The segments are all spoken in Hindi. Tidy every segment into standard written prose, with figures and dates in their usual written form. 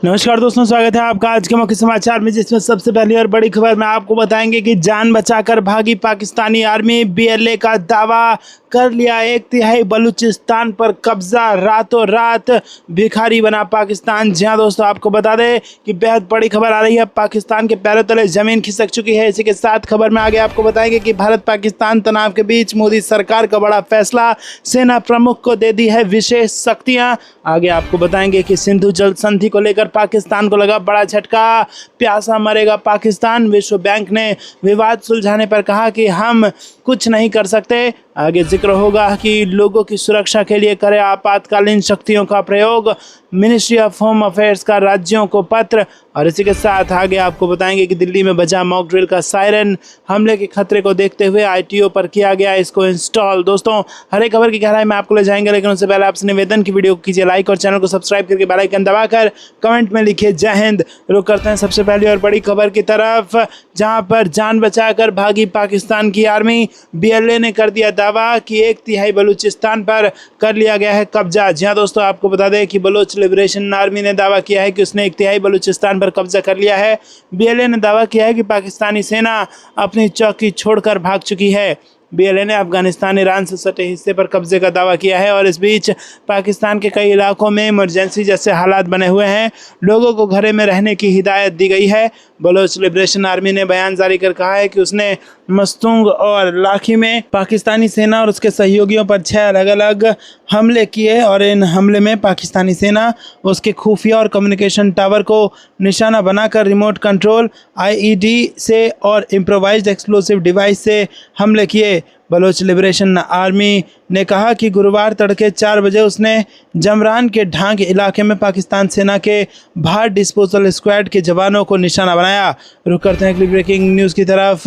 नमस्कार दोस्तों, स्वागत है आपका आज के मुख्य समाचार में, जिसमें सबसे पहली और बड़ी खबर में आपको बताएंगे कि जान बचाकर भागी पाकिस्तानी आर्मी। बीएलए का दावा, कर लिया 1/3 बलूचिस्तान पर कब्जा, रातों रात भिखारी बना पाकिस्तान। जी हाँ दोस्तों, आपको बता दें कि बेहद बड़ी खबर आ रही है। पाकिस्तान के पैरों तले जमीन खिसक चुकी है। इसी के साथ खबर में आगे आपको बताएंगे कि भारत पाकिस्तान तनाव के बीच मोदी सरकार का बड़ा फैसला, सेना प्रमुख को दे दी है विशेष शक्तियां। आगे आपको बताएंगे कि सिंधु जल संधि को लेकर पाकिस्तान को लगा बड़ा झटका, प्यासा मरेगा पाकिस्तान। विश्व बैंक ने विवाद सुलझाने पर कहा कि हम कुछ नहीं कर सकते। आगे जिक्र होगा कि लोगों की सुरक्षा के लिए करें आपातकालीन शक्तियों का प्रयोग, मिनिस्ट्री ऑफ होम अफेयर्स का राज्यों को पत्र। और इसी के साथ आगे आपको बताएंगे कि दिल्ली में बजा मॉक ड्रिल का सायरन, हमले के खतरे को देखते हुए आईटीओ पर किया गया इसको इंस्टॉल। दोस्तों, हर एक खबर की गहराई में आपको ले जाएंगे, लेकिन उससे पहले आपसे निवेदन की वीडियो को कीजिए लाइक और चैनल को सब्सक्राइब करके बेल आइकन दबाकर कमेंट में लिखिए जय हिंद। रुक करते हैं सबसे पहली और बड़ी खबर की तरफ, जहां पर जान बचाकर भागी पाकिस्तान की आर्मी। बीएलए ने कर दिया दावा कि 1/3 बलूचिस्तान पर कर लिया गया है कब्जा। जी हाँ दोस्तों, आपको बता दें कि बलोच लिबरेशन आर्मी ने दावा किया है कि उसने 1/3 बलूचिस्तान पर कब्जा कर लिया है। बीएलए ने दावा किया है कि पाकिस्तानी सेना अपनी चौकी छोड़कर भाग चुकी है। बीएलए ने अफगानिस्तान ईरान से सटे हिस्से पर कब्जे का दावा किया है और इस बीच पाकिस्तान के कई इलाकों में इमरजेंसी जैसे हालात बने हुए हैं। लोगों को घरों में रहने की हिदायत दी गई है। बलोच लिबरेशन आर्मी ने बयान जारी कर कहा है कि उसने मस्तूंग और लाखी में पाकिस्तानी सेना और उसके सहयोगियों पर 6 अलग अलग हमले किए और इन हमले में पाकिस्तानी सेना उसके खुफिया और कम्युनिकेशन टावर को निशाना बनाकर रिमोट कंट्रोल आईईडी से और इम्प्रोवाइज्ड एक्सप्लोसिव डिवाइस से हमले किए। बलोच लिबरेशन आर्मी ने कहा कि गुरुवार तड़के 4 बजे उसने जमरान के ढांग इलाके में पाकिस्तान सेना के भार डिस्पोजल स्क्वाड के जवानों को निशाना बनाया। रुक करते हैं अगली ब्रेकिंग न्यूज़ की तरफ।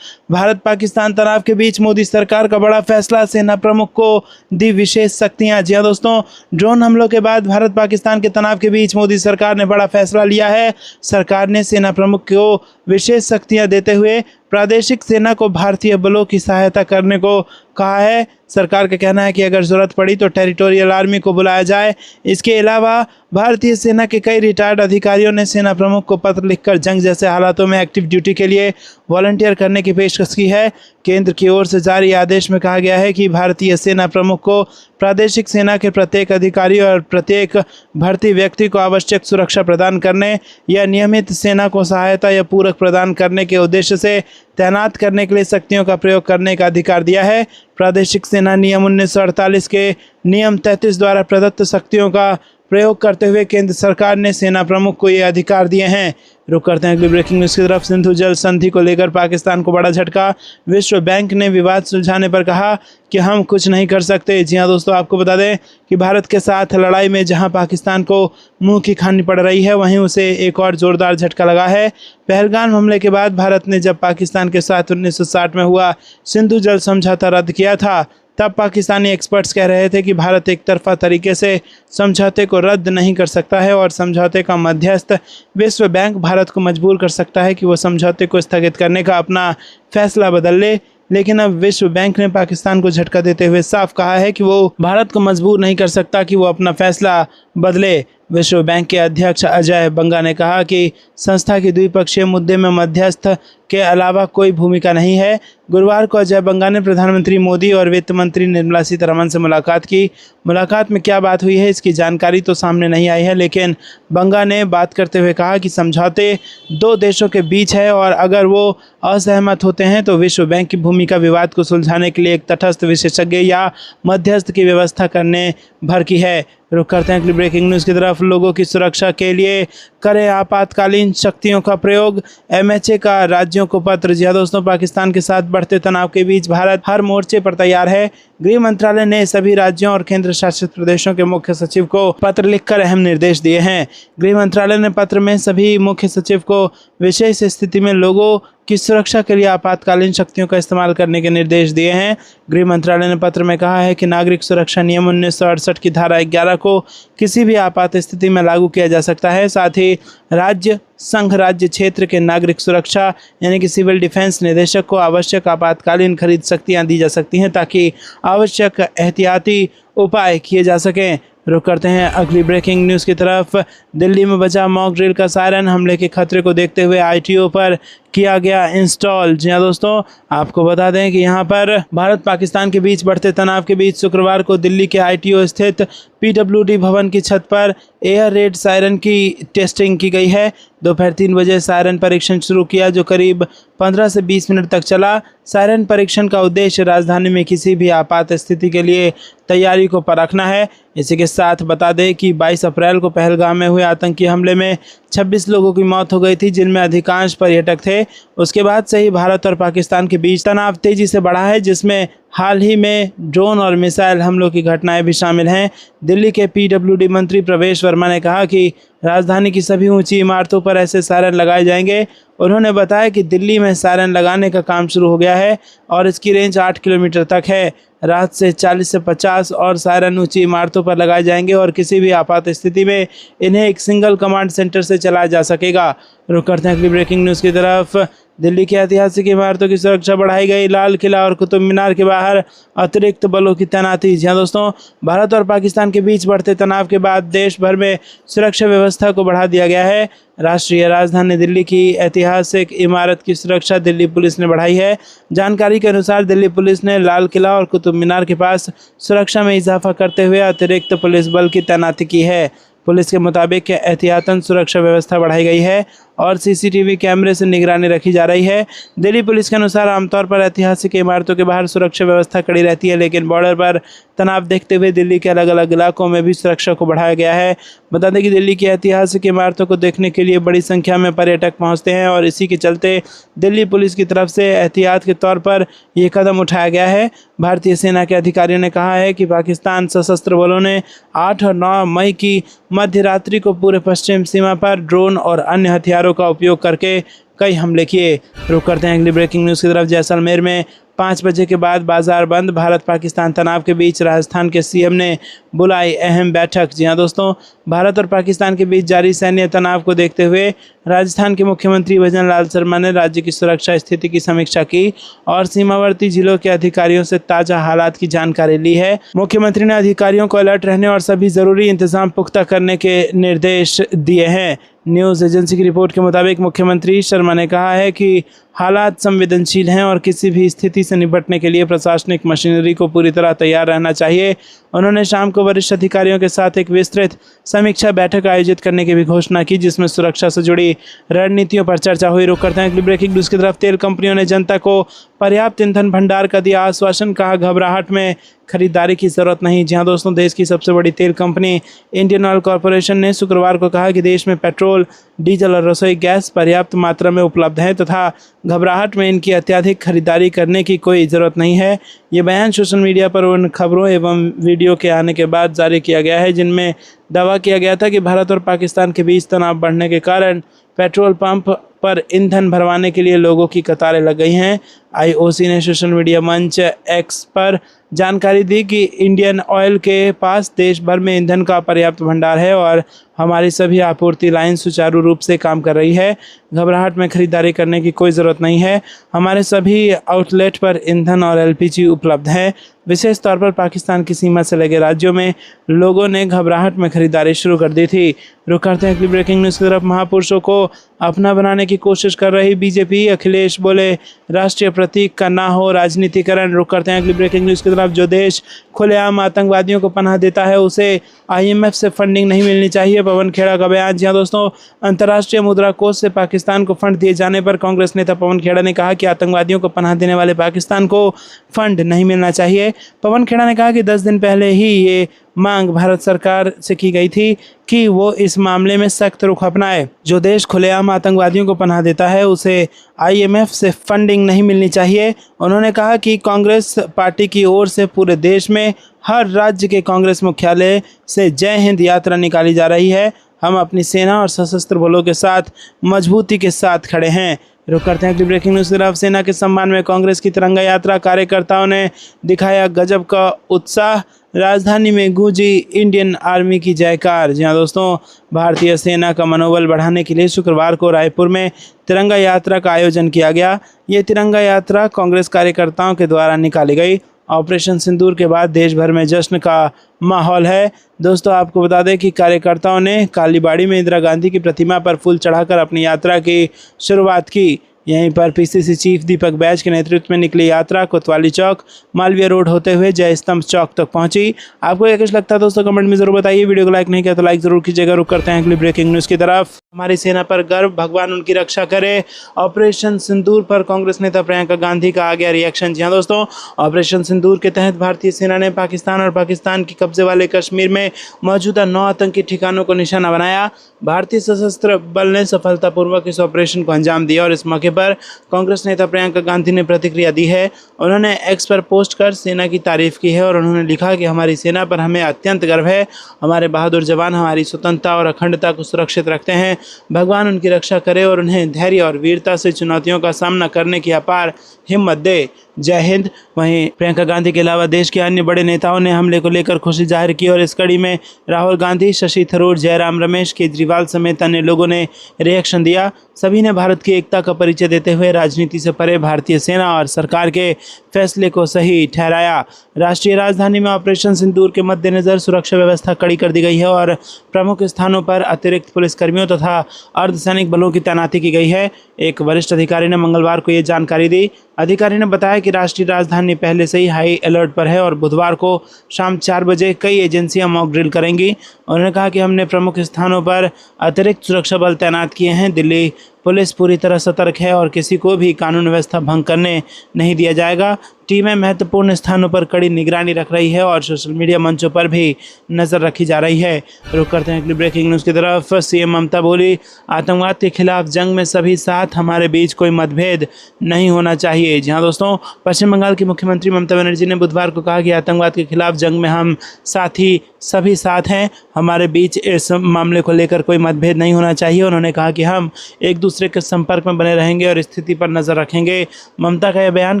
भारत पाकिस्तान तनाव के बीच मोदी सरकार का बड़ा फैसला, सेना प्रमुख को दी विशेष शक्तियां। जी हाँ दोस्तों, ड्रोन हमलों के बाद भारत पाकिस्तान के तनाव के बीच मोदी सरकार ने बड़ा फैसला लिया है। सरकार ने सेना प्रमुख को विशेष शक्तियां देते हुए प्रादेशिक सेना को भारतीय बलों की सहायता करने को कहा है। सरकार का कहना है कि अगर ज़रूरत पड़ी तो टेरिटोरियल आर्मी को बुलाया जाए। इसके अलावा भारतीय सेना के कई रिटायर्ड अधिकारियों ने सेना प्रमुख को पत्र लिखकर जंग जैसे हालातों में एक्टिव ड्यूटी के लिए वॉलंटियर करने की पेशकश की है। केंद्र की ओर से जारी आदेश में कहा गया है कि भारतीय सेना प्रमुख को प्रादेशिक सेना के प्रत्येक अधिकारी और प्रत्येक भर्ती व्यक्ति को आवश्यक सुरक्षा प्रदान करने या नियमित सेना को सहायता या पूरक प्रदान करने के उद्देश्य से तैनात करने के लिए शक्तियों का प्रयोग करने का अधिकार दिया है। प्रादेशिक सेना नियम 1948 के नियम 33 द्वारा प्रदत्त शक्तियों का प्रयोग करते हुए केंद्र सरकार ने सेना प्रमुख को ये अधिकार दिए हैं। रुक करते हैं अगली ब्रेकिंग न्यूज़ की तरफ। सिंधु जल संधि को लेकर पाकिस्तान को बड़ा झटका, विश्व बैंक ने विवाद सुलझाने पर कहा कि हम कुछ नहीं कर सकते। जी हाँ दोस्तों, आपको बता दें कि भारत के साथ लड़ाई में जहां पाकिस्तान को मुंह की खानी पड़ रही है, वहीं उसे एक और जोरदार झटका लगा है। पहलगाम हमले के बाद भारत ने जब पाकिस्तान के साथ 1960 में हुआ सिंधु जल समझौता रद्द किया था, तब पाकिस्तानी एक्सपर्ट्स कह रहे थे कि भारत एक तरफा तरीके से समझौते को रद्द नहीं कर सकता है और समझौते का मध्यस्थ विश्व बैंक भारत को मजबूर कर सकता है कि वो समझौते को स्थगित करने का अपना फैसला बदल ले। लेकिन अब विश्व बैंक ने पाकिस्तान को झटका देते हुए साफ कहा है कि वो भारत को मजबूर नहीं कर सकता कि वो अपना फैसला बदले। विश्व बैंक के अध्यक्ष अजय बंगा ने कहा कि संस्था की द्विपक्षीय मुद्दे में मध्यस्थ के अलावा कोई भूमिका नहीं है। गुरुवार को अजय बंगा ने प्रधानमंत्री मोदी और वित्त मंत्री निर्मला सीतारमण से मुलाकात की। मुलाकात में क्या बात हुई है इसकी जानकारी तो सामने नहीं आई है, लेकिन बंगा ने बात करते हुए कहा कि समझौते 2 देशों के बीच है और अगर वो असहमत होते हैं तो विश्व बैंक की भूमिका विवाद को सुलझाने के लिए एक तटस्थ विशेषज्ञ या मध्यस्थ की व्यवस्था करने भर की है। रुक करते हैं अगली ब्रेकिंग न्यूज़ की तरफ। लोगों की सुरक्षा के लिए करें आपातकालीन शक्तियों का प्रयोग, एमएचए का राज्यों को पत्र। जी हाँ दोस्तों, पाकिस्तान के साथ बढ़ते तनाव के बीच भारत हर मोर्चे पर तैयार है। गृह मंत्रालय ने सभी राज्यों और केंद्र शासित प्रदेशों के मुख्य सचिव को पत्र लिखकर अहम निर्देश दिए हैं। गृह मंत्रालय ने पत्र में सभी मुख्य सचिव को विशेष स्थिति में लोगों की सुरक्षा के लिए आपातकालीन शक्तियों का इस्तेमाल करने के निर्देश दिए हैं। गृह मंत्रालय ने पत्र में कहा है कि नागरिक सुरक्षा नियम 1968 की धारा 11 को किसी भी आपात स्थिति में लागू किया जा सकता है। साथ ही राज्य, संघ राज्य क्षेत्र के नागरिक सुरक्षा यानी कि सिविल डिफेंस निदेशक को आवश्यक आपातकालीन खरीद शक्तियां दी जा सकती हैं ताकि आवश्यक एहतियाती उपाय किए जा सकें। रुक करते हैं अगली ब्रेकिंग न्यूज़ की तरफ। दिल्ली में बजा मॉक ड्रिल का सायरन, हमले के खतरे को देखते हुए आईटीओ पर किया गया इंस्टॉल। जी हाँ दोस्तों, आपको बता दें कि यहाँ पर भारत पाकिस्तान के बीच बढ़ते तनाव के बीच शुक्रवार को दिल्ली के आईटीओ स्थित पीडब्ल्यूडी भवन की छत पर एयर रेड सायरन की टेस्टिंग की गई है। दोपहर 3 बजे सायरन परीक्षण शुरू किया, जो करीब 15 से 20 मिनट तक चला। सायरन परीक्षण का उद्देश्य राजधानी में किसी भी आपात स्थिति के लिए तैयारी को परखना है। इसी के साथ बता दें कि 22 अप्रैल को पहलगाम में हुए आतंकी हमले में 26 लोगों की मौत हो गई थी, जिनमें अधिकांश पर्यटक थे। उसके बाद से ही भारत और पाकिस्तान के बीच तनाव तेजी से बढ़ा है, जिसमें हाल ही में ड्रोन और मिसाइल हमलों की घटनाएं भी शामिल हैं। दिल्ली के पीडब्ल्यूडी मंत्री प्रवेश वर्मा ने कहा कि राजधानी की सभी ऊंची इमारतों पर ऐसे सायरन लगाए जाएंगे। उन्होंने बताया कि दिल्ली में सायरन लगाने का काम शुरू हो गया है और इसकी रेंज 8 किलोमीटर तक है। रात से 40 से 50 और सायरन ऊंची इमारतों पर लगाए जाएंगे और किसी भी आपात स्थिति में इन्हें एक सिंगल कमांड सेंटर से चलाया जा सकेगा। रुक करते हैं अगली ब्रेकिंग न्यूज़ की तरफ। दिल्ली की ऐतिहासिक इमारतों की सुरक्षा बढ़ाई गई, लाल किला और कुतुब मीनार के बाहर अतिरिक्त बलों की तैनाती। जी हाँ दोस्तों, भारत और पाकिस्तान के बीच बढ़ते तनाव के बाद देश भर में सुरक्षा व्यवस्था को बढ़ा दिया गया है। राष्ट्रीय राजधानी दिल्ली की ऐतिहासिक इमारत की सुरक्षा दिल्ली पुलिस ने बढ़ाई है। जानकारी के अनुसार दिल्ली पुलिस ने लाल किला और कुतुब मीनार के पास सुरक्षा में इजाफा करते हुए अतिरिक्त पुलिस बल की तैनाती की है। पुलिस के मुताबिक एहतियातन सुरक्षा व्यवस्था बढ़ाई गई है और सीसीटीवी कैमरे से निगरानी रखी जा रही है। दिल्ली पुलिस के अनुसार आमतौर पर ऐतिहासिक इमारतों के बाहर सुरक्षा व्यवस्था कड़ी रहती है, लेकिन बॉर्डर पर तनाव देखते हुए दिल्ली के अलग अलग इलाकों में भी सुरक्षा को बढ़ाया गया है। बता दें कि दिल्ली की ऐतिहासिक इमारतों को देखने के लिए बड़ी संख्या में पर्यटक पहुँचते हैं और इसी के चलते दिल्ली पुलिस की तरफ से एहतियात के तौर पर ये कदम उठाया गया है। भारतीय सेना के अधिकारियों ने कहा है कि पाकिस्तान सशस्त्र बलों ने 8 और 9 मई की मध्य रात्रि को पूरे पश्चिम सीमा पर ड्रोन और अन्य हथियारों का उपयोग करके कई हमले किए। रुक करते हैं अगली ब्रेकिंग न्यूज़ की तरफ। जैसलमेर में 5 बजे के बाद बाजार बंद, भारत पाकिस्तान तनाव के बीच राजस्थान के सीएम ने बुलाई अहम बैठक। जी हाँ दोस्तों, भारत और पाकिस्तान के बीच जारी सैन्य तनाव को देखते हुए राजस्थान के मुख्यमंत्री भजन लाल शर्मा ने राज्य की सुरक्षा स्थिति की समीक्षा की और सीमावर्ती जिलों के अधिकारियों से ताज़ा हालात की जानकारी ली है। मुख्यमंत्री ने अधिकारियों को अलर्ट रहने और सभी ज़रूरी इंतजाम पुख्ता करने के निर्देश दिए हैं। न्यूज़ एजेंसी की रिपोर्ट के मुताबिक मुख्यमंत्री शर्मा ने कहा है कि हालात संवेदनशील हैं और किसी भी स्थिति से निपटने के लिए प्रशासनिक मशीनरी को पूरी तरह तैयार रहना चाहिए। उन्होंने शाम को वरिष्ठ अधिकारियों के साथ एक विस्तृत समीक्षा बैठक आयोजित करने की भी घोषणा की, जिसमें सुरक्षा से जुड़ी रणनीतियों पर चर्चा हुई। रुक करते हैं अगली ब्रेकिंग न्यूज़ की तरफ। तेल कंपनियों ने जनता को पर्याप्त ईंधन भंडार का दिया आश्वासन, कहा घबराहट में खरीदारी की जरूरत नहीं। जहां दोस्तों, देश की सबसे बड़ी तेल कंपनी इंडियन ऑयल कॉरपोरेशन ने शुक्रवार को कहा कि देश में पेट्रोल, डीजल और रसोई गैस पर्याप्त मात्रा में उपलब्ध है तथा घबराहट में इनकी अत्यधिक खरीदारी करने की कोई ज़रूरत नहीं है। ये बयान सोशल मीडिया पर उन खबरों एवं वीडियो के आने के बाद जारी किया गया है जिनमें दावा किया गया था कि भारत और पाकिस्तान के बीच तनाव बढ़ने के कारण पेट्रोल पंप पर ईंधन भरवाने के लिए लोगों की कतारें लग गई हैं। आईओसी ने सोशल मीडिया मंच एक्स पर जानकारी दी कि इंडियन ऑयल के पास देश भर में ईंधन का पर्याप्त भंडार है और हमारी सभी आपूर्ति लाइन सुचारू रूप से काम कर रही है। घबराहट में खरीदारी करने की कोई ज़रूरत नहीं है। हमारे सभी आउटलेट पर ईंधन और एलपीजी उपलब्ध है। विशेष तौर पर पाकिस्तान की सीमा से लगे राज्यों में लोगों ने घबराहट में खरीदारी शुरू कर दी थी। रुक करते हैं अगली ब्रेकिंग न्यूज़ की तरफ। महापुरुषों को अपना बनाने की कोशिश कर रही बीजेपी, अखिलेश बोले राष्ट्रीय प्रतीक का ना हो राजनीतिकरण। रुक करते हैं अगली ब्रेकिंग न्यूज़ की तरफ। जो देश खुलेआम आतंकवादियों को पनाह देता है उसे आईएमएफ से फंडिंग नहीं मिलनी चाहिए, पवन खेड़ा का बयान। जी हाँ दोस्तों, अंतर्राष्ट्रीय मुद्रा कोष से पाकिस्तान को फंड दिए जाने पर कांग्रेस नेता पवन खेड़ा ने कहा कि आतंकवादियों को पनाह देने वाले पाकिस्तान को फंड नहीं मिलना चाहिए। पवन खेड़ा ने कहा कि 10 दिन पहले ही ये मांग भारत सरकार से की गई थी कि वो इस मामले में सख्त रुख अपनाए। जो देश खुलेआम आतंकवादियों को पनाह देता है उसे आईएमएफ से फंडिंग नहीं मिलनी चाहिए। उन्होंने कहा कि कांग्रेस पार्टी की ओर से पूरे देश में हर राज्य के कांग्रेस मुख्यालय से जय हिंद यात्रा निकाली जा रही है। हम अपनी सेना और सशस्त्र बलों के साथ मजबूती के साथ खड़े हैं। रुक करते हैं अगली ब्रेकिंग न्यूज़ की तरफ। सेना के सम्मान में कांग्रेस की तिरंगा यात्रा, कार्यकर्ताओं ने दिखाया गजब का उत्साह, राजधानी में गूंजी इंडियन आर्मी की जयकार। जी हाँ दोस्तों, भारतीय सेना का मनोबल बढ़ाने के लिए शुक्रवार को रायपुर में तिरंगा यात्रा का आयोजन किया गया। ये तिरंगा यात्रा कांग्रेस कार्यकर्ताओं के द्वारा निकाली गई। ऑपरेशन सिंदूर के बाद देश भर में जश्न का माहौल है। दोस्तों, आपको बता दें कि कार्यकर्ताओं ने कालीबाड़ी में इंदिरा गांधी की प्रतिमा पर फूल चढ़ाकर अपनी यात्रा की शुरुआत की। यहीं पर पीसीसी चीफ दीपक बैज के नेतृत्व में निकली यात्रा कोतवाली चौक, मालवीय रोड होते हुए जय स्तंभ चौक तक पहुंची। आपको यह कुछ लगता है दोस्तों, कमेंट में जरूर बताइए। वीडियो को लाइक नहीं किया तो लाइक जरूर कीजिएगा। रुक करते हैं अगली ब्रेकिंग न्यूज़ की तरफ। हमारी सेना पर गर्व, भगवान उनकी रक्षा करे। ऑपरेशन सिंदूर पर कांग्रेस नेता प्रियंका गांधी का आ गया रिएक्शन। जी हाँ दोस्तों, ऑपरेशन सिंदूर के तहत भारतीय सेना ने पाकिस्तान और पाकिस्तान के कब्जे वाले कश्मीर में मौजूदा 9 आतंकी ठिकानों को निशाना बनाया। भारतीय सशस्त्र बल ने सफलतापूर्वक इस ऑपरेशन को अंजाम दिया और इस मौके पर कांग्रेस नेता प्रियंका गांधी ने प्रतिक्रिया दी है। उन्होंने एक्स पर पोस्ट कर सेना की तारीफ की है और उन्होंने लिखा कि हमारी सेना पर हमें अत्यंत गर्व है। हमारे बहादुर जवान हमारी स्वतंत्रता और अखंडता को सुरक्षित रखते हैं। भगवान उनकी रक्षा करे और उन्हें धैर्य और वीरता से चुनौतियों का सामना करने की अपार हिम्मत दे। जय हिंद। वहीं प्रियंका गांधी के अलावा देश के अन्य बड़े नेताओं ने हमले को लेकर खुशी जाहिर की और इस कड़ी में राहुल गांधी, शशि थरूर, जयराम रमेश, केजरीवाल समेत अन्य लोगों ने रिएक्शन दिया। सभी ने भारत की एकता का परिचय देते हुए राजनीति से परे भारतीय सेना और सरकार के फैसले को सही ठहराया। राष्ट्रीय राजधानी में ऑपरेशन सिंदूर के मद्देनजर सुरक्षा व्यवस्था कड़ी कर दी गई है और प्रमुख स्थानों पर अतिरिक्त पुलिसकर्मियों तथा अर्धसैनिक बलों की तैनाती की गई है। एक वरिष्ठ अधिकारी ने मंगलवार को ये जानकारी दी। अधिकारी ने बताया कि राष्ट्रीय राजधानी पहले से ही हाई अलर्ट पर है और बुधवार को शाम 4 बजे कई एजेंसियां मॉक ड्रिल करेंगी। उन्होंने कहा कि हमने प्रमुख स्थानों पर अतिरिक्त सुरक्षा बल तैनात किए हैं। दिल्ली पुलिस पूरी तरह सतर्क है और किसी को भी कानून व्यवस्था भंग करने नहीं दिया जाएगा। टीमें महत्वपूर्ण स्थानों पर कड़ी निगरानी रख रही है और सोशल मीडिया मंचों पर भी नज़र रखी जा रही है। रुक करते हैं अगली ब्रेकिंग न्यूज़ की तरफ। सीएम ममता बोली, आतंकवाद के खिलाफ जंग में सभी साथ, हमारे बीच कोई मतभेद नहीं होना चाहिए। जी हाँ दोस्तों, पश्चिम बंगाल की मुख्यमंत्री ममता बनर्जी ने बुधवार को कहा कि आतंकवाद के खिलाफ जंग में हम साथी सभी साथ हैं, हमारे बीच इस मामले को लेकर कोई मतभेद नहीं होना चाहिए। उन्होंने कहा कि हम एक दूसरे के संपर्क में बने रहेंगे और स्थिति पर नज़र रखेंगे। ममता का यह बयान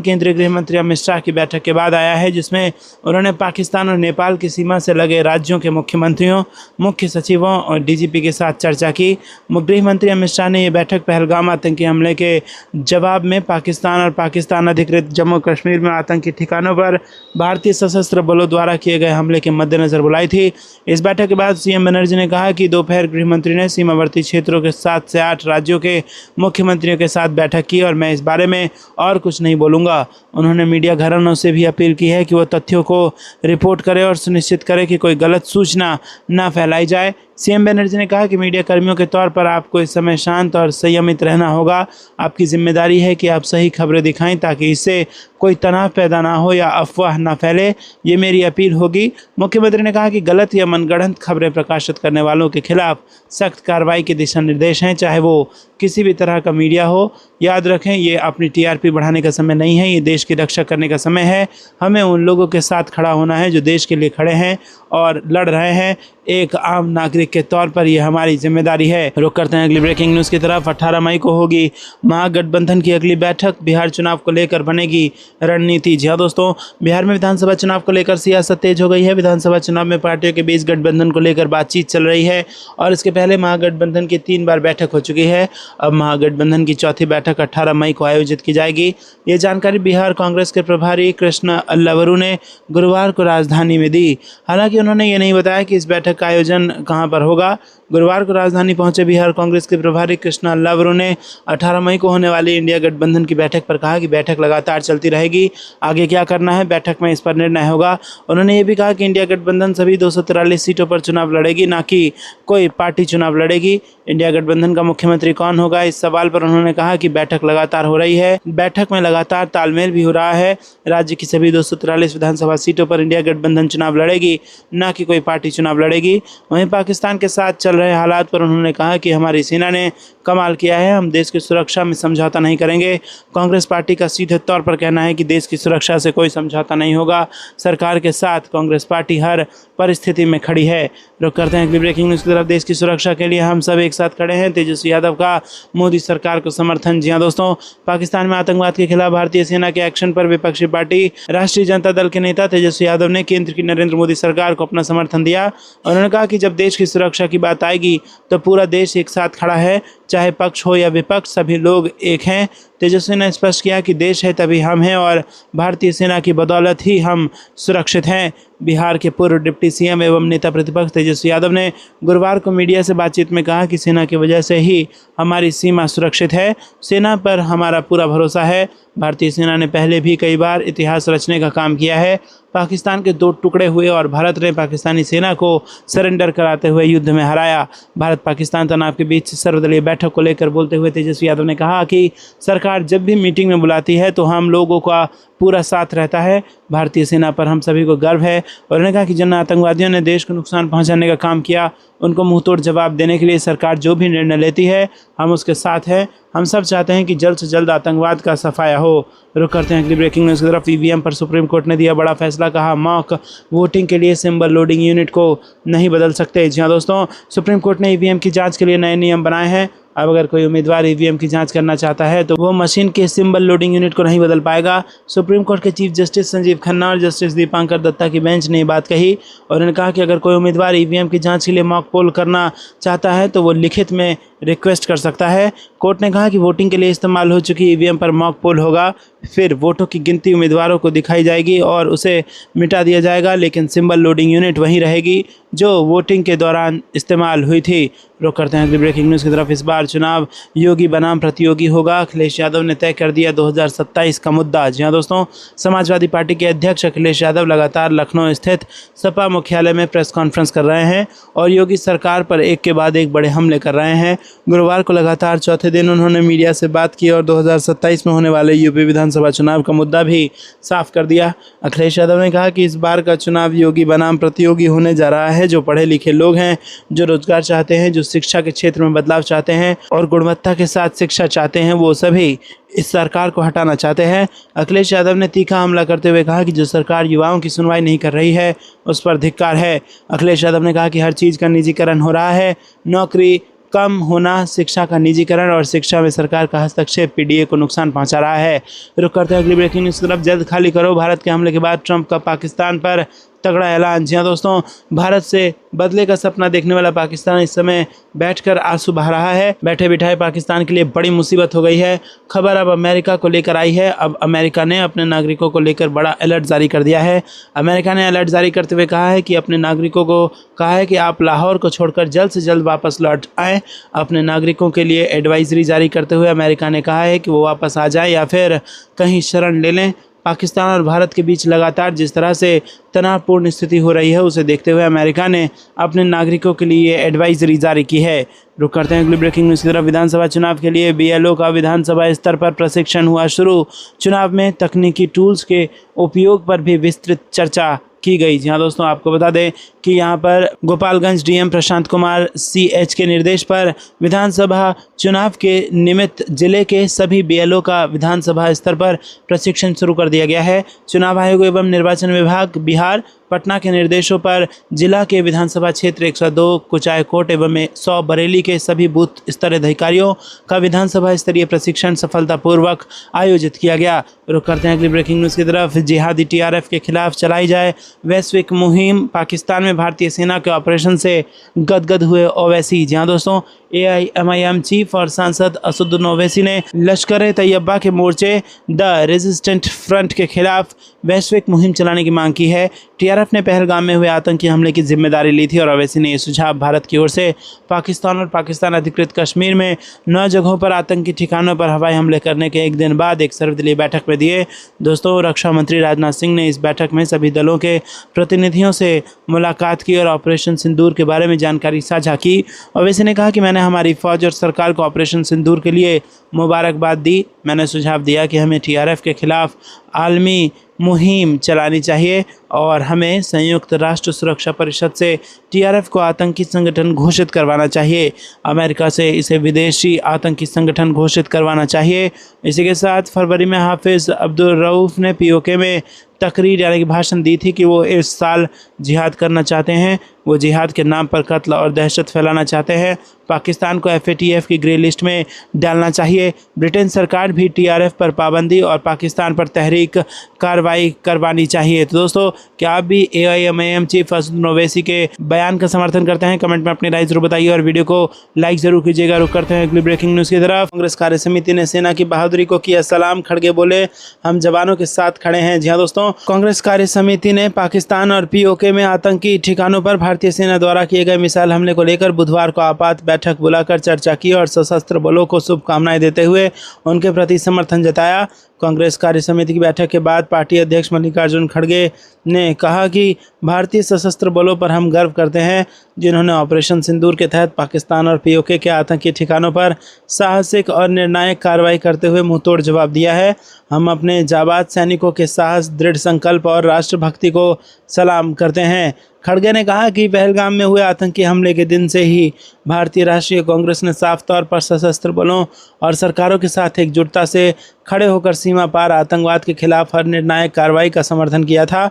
केंद्रीय गृह मंत्री अमित शाह की बैठक के बाद आया है, जिसमें उन्होंने पाकिस्तान और नेपाल की सीमा से लगे राज्यों के मुख्यमंत्रियों, मुख्य सचिवों और डीजीपी के साथ चर्चा की। गृह मंत्री अमित शाह ने यह बैठक पहलगाम आतंकी हमले के जवाब में पाकिस्तान और पाकिस्तान अधिकृत जम्मू कश्मीर में आतंकी ठिकानों पर भारतीय सशस्त्र बलों द्वारा किए गए हमले के मद्देनजर बुलाई थी। इस बैठक के बाद सीएम बनर्जी ने कहा कि दोपहर गृह मंत्री ने सीमावर्ती क्षेत्रों के 7 से 8 राज्यों के मुख्यमंत्रियों के साथ बैठक की और मैं इस बारे में और कुछ नहीं बोलूँगा। उन्होंने मीडिया घरानों से भी अपील की है कि वो तथ्यों को रिपोर्ट करें और सुनिश्चित करें कि कोई गलत सूचना न फैलाई जाए। सीएम बनर्जी ने कहा कि मीडिया कर्मियों के तौर पर आपको इस समय शांत और संयमित रहना होगा। आपकी जिम्मेदारी है कि आप सही खबरें दिखाएं ताकि इससे कोई तनाव पैदा ना हो या अफवाह ना फैले, ये मेरी अपील होगी। मुख्यमंत्री ने कहा कि गलत या मनगढ़ंत खबरें प्रकाशित करने वालों के खिलाफ सख्त कार्रवाई के दिशा निर्देश हैं, चाहे वो किसी भी तरह का मीडिया हो। याद रखें, ये अपनी टीआरपी बढ़ाने का समय नहीं है, ये देश की रक्षा करने का समय है। हमें उन लोगों के साथ खड़ा होना है जो देश के लिए खड़े हैं और लड़ रहे हैं। एक आम नागरिक के तौर पर यह हमारी जिम्मेदारी है। रुक करते हैं अगली ब्रेकिंग न्यूज़ की तरफ। 18 मई को होगी महागठबंधन की अगली बैठक, बिहार चुनाव को लेकर बनेगी रणनीति। जी हाँ दोस्तों, बिहार में विधानसभा चुनाव को लेकर सियासत तेज हो गई है। विधानसभा चुनाव में पार्टियों के बीच गठबंधन को लेकर बातचीत चल रही है और इसके पहले महागठबंधन की 3 बार बैठक हो चुकी है। अब महागठबंधन की चौथी बैठक 18 मई को आयोजित की जाएगी। ये जानकारी बिहार कांग्रेस के प्रभारी कृष्ण अल्लावरू ने गुरुवार को राजधानी में दी। हालांकि उन्होंने ये नहीं बताया कि इस बैठक का आयोजन कहां पर होगा। गुरुवार को राजधानी पहुंचे बिहार कांग्रेस के प्रभारी कृष्ण अल्लावरू ने 18 मई को होने वाली इंडिया गठबंधन की बैठक पर कहा कि बैठक लगातार चलती रहेगी, आगे क्या करना है बैठक में इस पर निर्णय होगा। उन्होंने ये भी कहा कि इंडिया गठबंधन सभी 243 सीटों पर चुनाव लड़ेगी, ना कि कोई पार्टी चुनाव लड़ेगी। इंडिया गठबंधन का मुख्यमंत्री कौन होगा, इस सवाल पर उन्होंने कहा कि बैठक लगातार हो रही है, बैठक में लगातार तालमेल भी हो रहा है। राज्य की सभी 243 विधानसभा सीटों पर इंडिया गठबंधन चुनाव लड़ेगी, ना कि कोई पार्टी चुनाव लड़ेगी। वहीं पाकिस्तान के साथ चल रहे हालात पर उन्होंने कहा कि हमारी सेना ने कमाल किया है, हम देश की सुरक्षा में समझौता नहीं करेंगे। कांग्रेस पार्टी का सीधे तौर पर कहना है कि देश की सुरक्षा से कोई समझौता नहीं होगा। सरकार के साथ कांग्रेस पार्टी हर परिस्थिति में खड़ी है। रुक करते हैं अगली ब्रेकिंग न्यूज़ की तरफ। देश की सुरक्षा के लिए हम सब एक साथ खड़े हैं, तेजस्वी यादव का मोदी सरकार को समर्थन। जी हाँ दोस्तों, पाकिस्तान में आतंकवाद के खिलाफ भारतीय सेना के एक्शन पर विपक्षी पार्टी राष्ट्रीय जनता दल के नेता तेजस्वी यादव ने केंद्र की नरेंद्र मोदी सरकार को अपना समर्थन दिया। उन्होंने कहा कि जब देश की सुरक्षा की बात आएगी तो पूरा देश एक साथ खड़ा है, चाहे पक्ष हो या विपक्ष, सभी लोग एक हैं। तेजस्वी ने स्पष्ट किया कि देश है तभी हम हैं और भारतीय सेना की बदौलत ही हम सुरक्षित हैं। बिहार के पूर्व डिप्टी सीएम एवं नेता प्रतिपक्ष तेजस्वी यादव ने गुरुवार को मीडिया से बातचीत में कहा कि सेना की वजह से ही हमारी सीमा सुरक्षित है। सेना पर हमारा पूरा भरोसा है। भारतीय सेना ने पहले भी कई बार इतिहास रचने का काम किया है। पाकिस्तान के 2 टुकड़े हुए और भारत ने पाकिस्तानी सेना को सरेंडर कराते हुए युद्ध में हराया। भारत पाकिस्तान तनाव के बीच सर्वदलीय बैठक को लेकर बोलते हुए तेजस्वी यादव ने कहा कि सरकार जब भी मीटिंग में बुलाती है तो हम लोगों का पूरा साथ रहता है। भारतीय सेना पर हम सभी को गर्व है। और उन्होंने कहा कि जिन आतंकवादियों ने देश को नुकसान पहुंचाने का काम किया उनको मुंहतोड़ जवाब देने के लिए सरकार जो भी निर्णय लेती है हम उसके साथ हैं। हम सब चाहते हैं कि जल्द से जल्द आतंकवाद का सफाया हो। रुक करते हैं अगली ब्रेकिंग न्यूज़ की तरफ। ईवीएम पर सुप्रीम कोर्ट ने दिया बड़ा फैसला, कहा मॉक वोटिंग के लिए सिंबल लोडिंग यूनिट को नहीं बदल सकते। जी हाँ दोस्तों, सुप्रीम कोर्ट ने ईवीएम की जांच के लिए नए नियम बनाए हैं। अब अगर कोई उम्मीदवार ईवीएम की जांच करना चाहता है तो वो मशीन के सिंबल लोडिंग यूनिट को नहीं बदल पाएगा। सुप्रीम कोर्ट के चीफ जस्टिस संजीव खन्ना और जस्टिस दीपांकर दत्ता की बेंच ने ये बात कही और उन्होंने कहा कि अगर कोई उम्मीदवार ईवीएम की जांच के लिए मॉक पोल करना चाहता है तो वो लिखित में रिक्वेस्ट कर सकता है। कोर्ट ने कहा कि वोटिंग के लिए इस्तेमाल हो चुकी ईवीएम पर मॉक पोल होगा, फिर वोटों की गिनती उम्मीदवारों को दिखाई जाएगी और उसे मिटा दिया जाएगा, लेकिन सिंबल लोडिंग यूनिट वहीं रहेगी जो वोटिंग के दौरान इस्तेमाल हुई थी। रुक करते हैं अगली ब्रेकिंग न्यूज़ की तरफ। इस बार चुनाव योगी बनाम प्रतियोगी होगा, अखिलेश यादव ने तय कर दिया 2027 का मुद्दा। जी हाँ दोस्तों, समाजवादी पार्टी के अध्यक्ष अखिलेश यादव लगातार लखनऊ स्थित सपा मुख्यालय में प्रेस कॉन्फ्रेंस कर रहे हैं और योगी सरकार पर एक के बाद एक बड़े हमले कर रहे हैं। गुरुवार को लगातार चौथे दिन उन्होंने मीडिया से बात की और 2027 में होने वाले यूपी विधानसभा चुनाव का मुद्दा भी साफ कर दिया। अखिलेश यादव ने कहा कि इस बार का चुनाव योगी बनाम प्रतियोगी होने जा रहा है। जो पढ़े लिखे लोग हैं, जो रोजगार चाहते हैं, जो शिक्षा के क्षेत्र में बदलाव चाहते हैं और गुणवत्ता के साथ शिक्षा चाहते हैं, वो सभी इस सरकार को हटाना चाहते हैं। अखिलेश यादव ने तीखा हमला करते हुए कहा कि जो सरकार युवाओं की सुनवाई नहीं कर रही है उस पर धिक्कार है। अखिलेश यादव ने कहा कि हर चीज़ का निजीकरण हो रहा है, नौकरी कम होना, शिक्षा का निजीकरण और शिक्षा में सरकार का हस्तक्षेप पीडीए को नुकसान पहुंचा रहा है। रुक करते हैं अगली ब्रेकिंग न्यूज़ की तरफ। जल्द खाली करो, भारत के हमले के बाद ट्रंप का पाकिस्तान पर तगड़ा ऐलान। जी हाँ दोस्तों, भारत से बदले का सपना देखने वाला पाकिस्तान इस समय बैठकर आंसू बहा रहा है। बैठे बिठाए पाकिस्तान के लिए बड़ी मुसीबत हो गई है। खबर अब अमेरिका को लेकर आई है। अब अमेरिका ने अपने नागरिकों को लेकर बड़ा अलर्ट जारी कर दिया है। अमेरिका ने अलर्ट जारी करते हुए कहा है कि अपने नागरिकों को कहा है कि आप लाहौर को छोड़कर जल्द से जल्द वापस लौट आएँ। अपने नागरिकों के लिए एडवाइजरी जारी करते हुए अमेरिका ने कहा है कि वो वापस आ जाए या फिर कहीं शरण ले लें। पाकिस्तान और भारत के बीच लगातार जिस तरह से तनावपूर्ण स्थिति हो रही है उसे देखते हुए अमेरिका ने अपने नागरिकों के लिए एडवाइजरी जारी की है। रुक करते हैं अगली ब्रेकिंग न्यूज़ की तरफ। विधानसभा चुनाव के लिए बीएलओ का विधानसभा स्तर पर प्रशिक्षण हुआ शुरू। चुनाव में तकनीकी टूल्स के उपयोग पर भी विस्तृत चर्चा की गई। जी हाँ दोस्तों, आपको बता दें कि यहाँ पर गोपालगंज डीएम प्रशांत कुमार सीएच के निर्देश पर विधानसभा चुनाव के निमित्त जिले के सभी बीएलओ का विधानसभा स्तर पर प्रशिक्षण शुरू कर दिया गया है। चुनाव आयोग एवं निर्वाचन विभाग बिहार पटना के निर्देशों पर जिला के विधानसभा क्षेत्र 102 कुचायकोट एवं 100 बरेली के सभी बूथ स्तरीय अधिकारियों का विधानसभा स्तरीय प्रशिक्षण सफलतापूर्वक आयोजित किया गया। रुक करते हैं अगली ब्रेकिंग न्यूज़ की तरफ। जिहादी टीआरएफ के खिलाफ चलाई जाए वैश्विक मुहिम, पाकिस्तान में भारतीय सेना के ऑपरेशन से गदगद हुए ओवैसी। जी हाँ दोस्तों, एआईएमआईएम चीफ और सांसद असदुद्दीन ओवैसी ने लश्कर तैयबा के मोर्चे द रेजिस्टेंट फ्रंट के खिलाफ वैश्विक मुहिम चलाने की मांग की है। टीआरएफ ने पहलगाम में हुए आतंकी हमले की जिम्मेदारी ली थी और ओवैसी ने यह सुझाव भारत की ओर से पाकिस्तान और पाकिस्तान अधिकृत कश्मीर में 9 जगहों पर आतंकी ठिकानों पर हवाई हमले करने के एक दिन बाद एक सर्वदलीय बैठक में दिए। दोस्तों, रक्षा मंत्री राजनाथ सिंह ने इस बैठक में सभी दलों के प्रतिनिधियों से मुलाकात की और ऑपरेशन सिंदूर के बारे में जानकारी साझा की। ओवैसी ने कहा कि मैंने हमारी फौज और सरकार को ऑपरेशन सिंदूर के लिए मुबारकबाद दी। मैंने सुझाव दिया कि हमें टीआरएफ के खिलाफ आलमी मुहिम चलानी चाहिए और हमें संयुक्त राष्ट्र सुरक्षा परिषद से टीआरएफ को आतंकी संगठन घोषित करवाना चाहिए। अमेरिका से इसे विदेशी आतंकी संगठन घोषित करवाना चाहिए। इसी के साथ फरवरी में हाफिज अब्दुल रऊफ ने पीओके में तकरीर यानी कि भाषण दी थी कि वो इस साल जिहाद करना चाहते हैं। वो जिहाद के नाम पर कत्ल और दहशत फैलाना चाहते हैं। पाकिस्तान को FATF की ग्रे लिस्ट में डालना चाहिए। ब्रिटेन सरकार भी TRF पर पाबंदी और पाकिस्तान पर तहरीक कार्रवाई करवानी चाहिए। तो दोस्तों, क्या आप भी AIMIM चीफ असद ओवैसी के बयान का समर्थन करते हैं? कमेंट में अपनी राय जरूर बताइए और वीडियो को लाइक जरूर कीजिएगा। रुक करते हैं अगली ब्रेकिंग न्यूज़ की तरफ। कांग्रेस कार्य समिति ने सेना की बहादुरी को किया सलाम। खड़गे बोले, हम जवानों के साथ खड़े हैं। जी हाँ दोस्तों, कांग्रेस कार्य समिति ने पाकिस्तान और POK में आतंकी ठिकानों पर भारतीय सेना द्वारा किए गए मिसाइल हमले को लेकर बुधवार को आपात बैठक बुलाकर चर्चा की और सशस्त्र बलों को शुभकामनाएं देते हुए उनके प्रति समर्थन जताया। कांग्रेस कार्य समिति की बैठक के बाद पार्टी अध्यक्ष मल्लिकार्जुन खड़गे ने कहा कि भारतीय सशस्त्र बलों पर हम गर्व करते हैं, जिन्होंने ऑपरेशन सिंदूर के तहत पाकिस्तान और POK के आतंकी ठिकानों पर साहसिक और निर्णायक कार्रवाई करते हुए मुंहतोड़ जवाब दिया है। हम अपने जाबाज सैनिकों के साहस, दृढ़ संकल्प और राष्ट्रभक्ति को सलाम करते हैं। खड़गे ने कहा कि पहलगाम में हुए आतंकी हमले के दिन से ही भारतीय राष्ट्रीय कांग्रेस ने साफ तौर पर सशस्त्र बलों और सरकारों के साथ एकजुटता से खड़े होकर सीमा पार आतंकवाद के खिलाफ हर निर्णायक कार्रवाई का समर्थन किया था।